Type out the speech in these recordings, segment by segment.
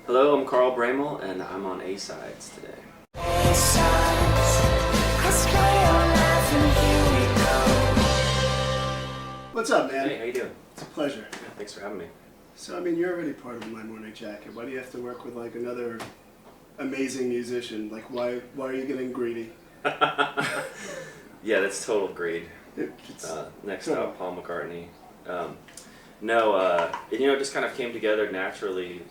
Hello, I'm Carl Broemel, and I'm on A-Sides today. What's up, man? Hey, how you doing? It's a pleasure. Yeah, thanks for having me. So, I mean, you're already part of my Morning Jacket. Why do you have to work with, like, another amazing musician? Like, why are you getting greedy? Yeah, that's total greed. Next up, Paul McCartney. It just kind of came together naturally.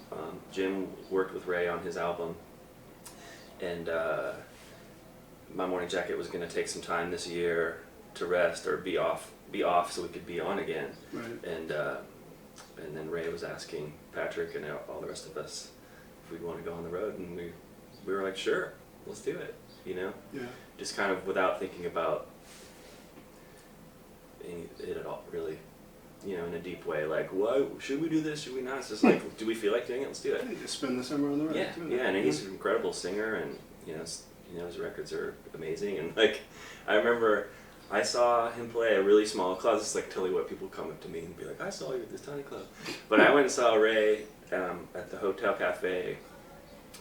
Jim worked with Ray on his album, and my Morning Jacket was going to take some time this year to rest or be off so we could be on again. Right. And then Ray was asking Patrick and all the rest of us if we'd want to go on the road, and we were like, sure, let's do it. Yeah. Just kind of without thinking about it at all, really. In a deep way, like, why should we do this? Should we not? It's just like, do we feel like doing it? Let's do it. Yeah, just spend the summer on the road. Yeah, and he's an incredible singer, and his records are amazing. And like, I remember I saw him play a really small club. This is like totally what people come up to me and be like, I saw you at this tiny club. But I went and saw Ray at the Hotel Cafe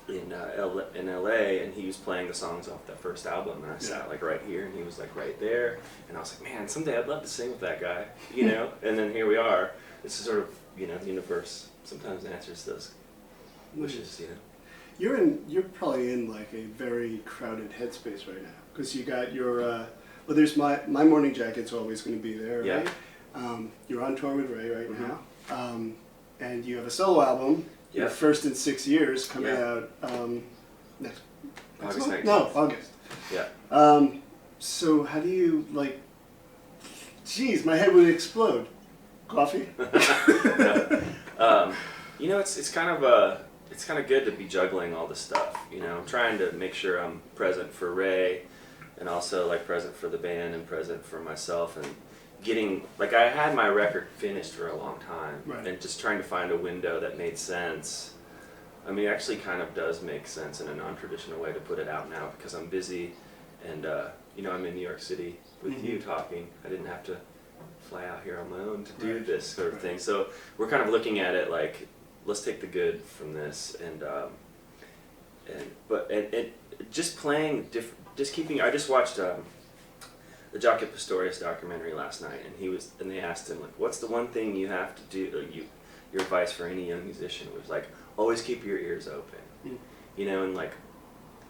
in LA, and he was playing the songs off that first album, and I sat like right here, and he was like right there, and I was like, man, someday I'd love to sing with that guy, And then here we are. This is sort of the universe sometimes answers those wishes, You're probably in like a very crowded headspace right now because you got your there's my Morning Jacket's always going to be there, right? You're on tour with Ray right now, and you have a solo album. Your first in 6 years coming out next August 19th. No, August. Yeah. So how do you Geez, my head would explode. Coffee? No. It's kind of good to be juggling all this stuff. I'm trying to make sure I'm present for Ray, and also like present for the band and present for myself, and getting I had my record finished for a long time, right. And just trying to find a window that made sense. I mean, it actually kind of does make sense in a non-traditional way to put it out now because I'm busy, and I'm in New York City with you talking. I didn't have to fly out here on my own to do this sort of thing. So we're kind of looking at it like, let's take the good from this, and just playing different. Just keeping. I just watched the Jacket Pastorius documentary last night, and they asked him, like, what's the one thing you have to do, your advice for any young musician? It was like, always keep your ears open. And like,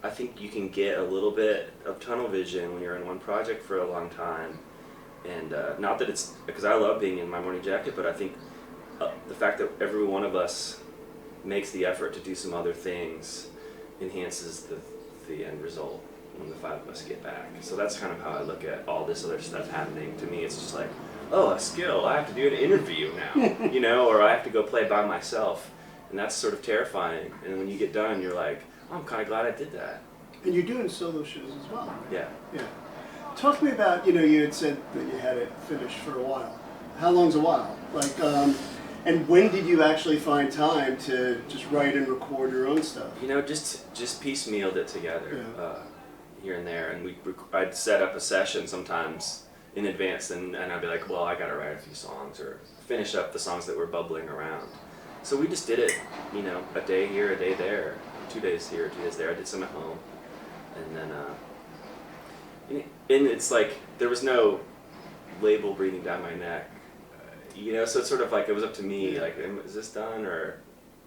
I think you can get a little bit of tunnel vision when you're in one project for a long time, and not that it's, because I love being in my Morning Jacket, but I think the fact that every one of us makes the effort to do some other things enhances the end result when the five of us get back. So that's kind of how I look at all this other stuff happening. To me, it's just like, oh, a skill. I have to do an interview now, or I have to go play by myself. And that's sort of terrifying. And when you get done, you're like, oh, I'm kind of glad I did that. And you're doing solo shows as well, right? Yeah. Talk to me about, you had said that you had it finished for a while. How long's a while? And when did you actually find time to just write and record your own stuff? Just piecemealed it together. Here and there, and I'd set up a session sometimes in advance, and I'd be like, well, I gotta write a few songs or finish up the songs that were bubbling around. So we just did it, a day here, a day there, 2 days here, 2 days there. I did some at home, and then and it's like there was no label breathing down my neck, so it's sort of like it was up to me, like, is this done, or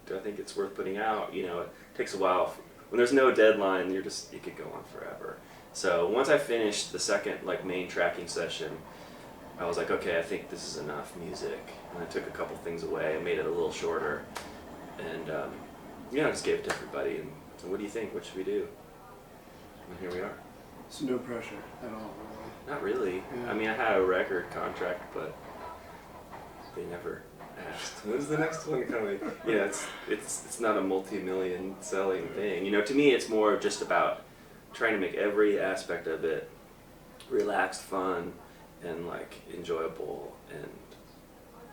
do I think it's worth putting out? It takes a while. When there's no deadline, it could go on forever. So once I finished the second main tracking session, I was like, okay, I think this is enough music. And I took a couple things away and made it a little shorter, and I just gave it to everybody. And so, what do you think? What should we do? And here we are. So no pressure at all, really. Not really. Yeah. I mean, I had a record contract, but they never asked, when's the next one coming? It's not a multi-million selling thing. To me, it's more just about trying to make every aspect of it relaxed, fun, and enjoyable, and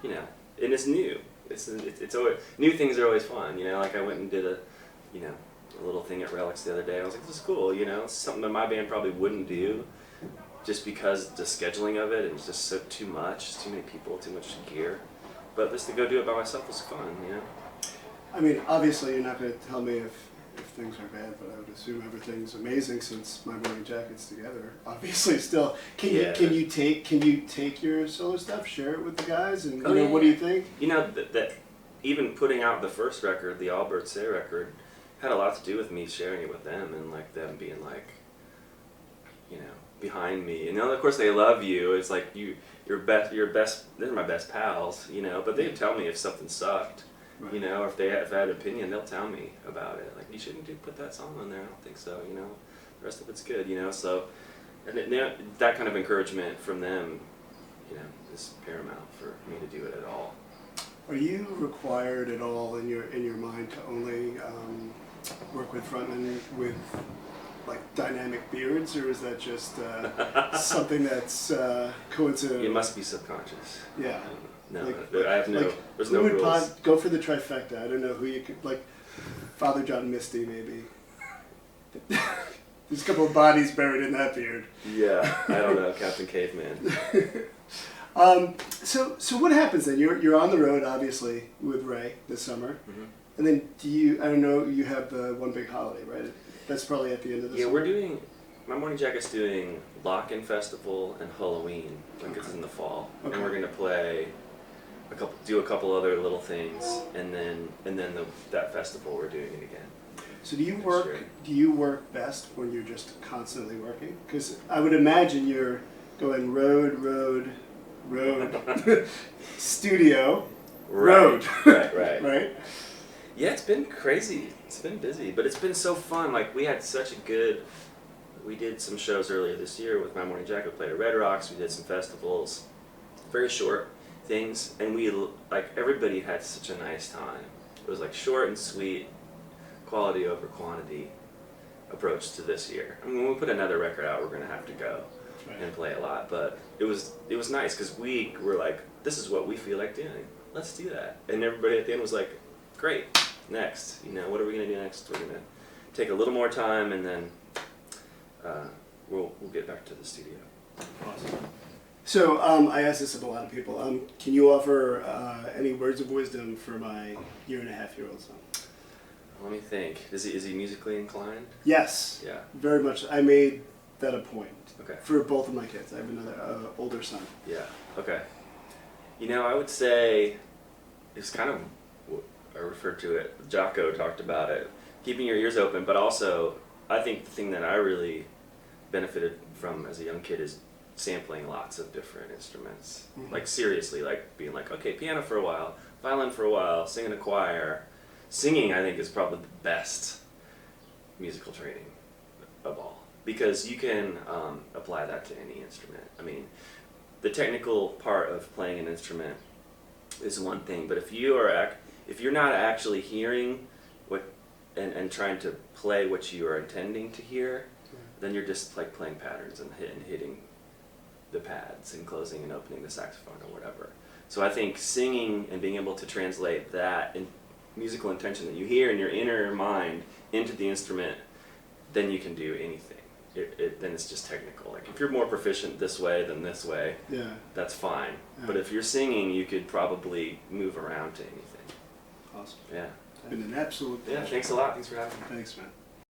and it's new. It's always new things are always fun. I went and did a little thing at Relics the other day. I was like, this is cool. It's something that my band probably wouldn't do, just because the scheduling of it is just too much, too many people, too much gear. But just to go do it by myself was fun, I mean, obviously you're not going to tell me if things are bad, but I would assume everything's amazing since My Morning Jacket's together. Obviously, still, can you take your solo stuff, share it with the guys, and what do you think? You know that even putting out the first record, the All Birds Say record, had a lot to do with me sharing it with them and like them being like, behind me. And of course they love you. It's like you're best. They're my best pals, But they tell me if something sucked. Right. Or if I had an opinion, they'll tell me about it. Like, you shouldn't put that song on there. I don't think so. The rest of it's good. So, and that kind of encouragement from them, is paramount for me to do it at all. Are you required at all in your mind to only work with frontmen with like dynamic beards, or is that just something that's coincidental? It must be subconscious. Yeah. No, I have no. There's no rules. Go for the trifecta. I don't know who you could like. Father John Misty, maybe. There's a couple of bodies buried in that beard. Yeah, I don't know, Captain Caveman. So what happens then? You're on the road, obviously, with Ray this summer, and then I don't know, you have the One Big Holiday, right? That's probably at the end of the summer. We're doing. My Morning Jacket's doing Lock-In Festival and Halloween, it's in the fall, and we're gonna play. Do a couple other little things, and then that festival we're doing it again. So do you work best when you're just constantly working? Because I would imagine you're going road, studio, road. Right. Right? Yeah, it's been crazy. It's been busy, but it's been so fun. Like, we had such a good. We did some shows earlier this year with My Morning Jacket. We played at Red Rocks. We did some festivals. Very short things, and everybody had such a nice time. It was like short and sweet, quality over quantity approach to this year. I mean, when we put another record out, we're gonna have to go and play a lot, but it was nice because we were like, this is what we feel like doing. Let's do that. And everybody at the end was like, great. Next, what are we gonna do next? We're gonna take a little more time, and then we'll get back to the studio. Awesome. So I asked this of a lot of people. Can you offer any words of wisdom for my 1.5-year-old son? Let me think. Is he musically inclined? Yes. Yeah. Very much. I made that a point. Okay. For both of my kids. I have another older son. Yeah. Okay. I would say it's kind of what I referred to it. Jocko talked about it. Keeping your ears open, but also I think the thing that I really benefited from as a young kid is sampling lots of different instruments. Like, seriously, like being like, okay, piano for a while, violin for a while, sing in a choir. Singing, I think, is probably the best musical training of all, because you can apply that to any instrument. I mean, the technical part of playing an instrument is one thing, but if you're not actually hearing what and trying to play what you are intending to hear, then you're just like playing patterns and hitting the pads and closing and opening the saxophone or whatever. So I think singing and being able to translate that in musical intention that you hear in your inner mind into the instrument, then you can do anything. Then it's just technical. Like, if you're more proficient this way than this way, that's fine. Yeah. But if you're singing, you could probably move around to anything. Awesome. Yeah. It's been an absolute pleasure. Yeah, thanks a lot. Thanks for having me. Thanks, man.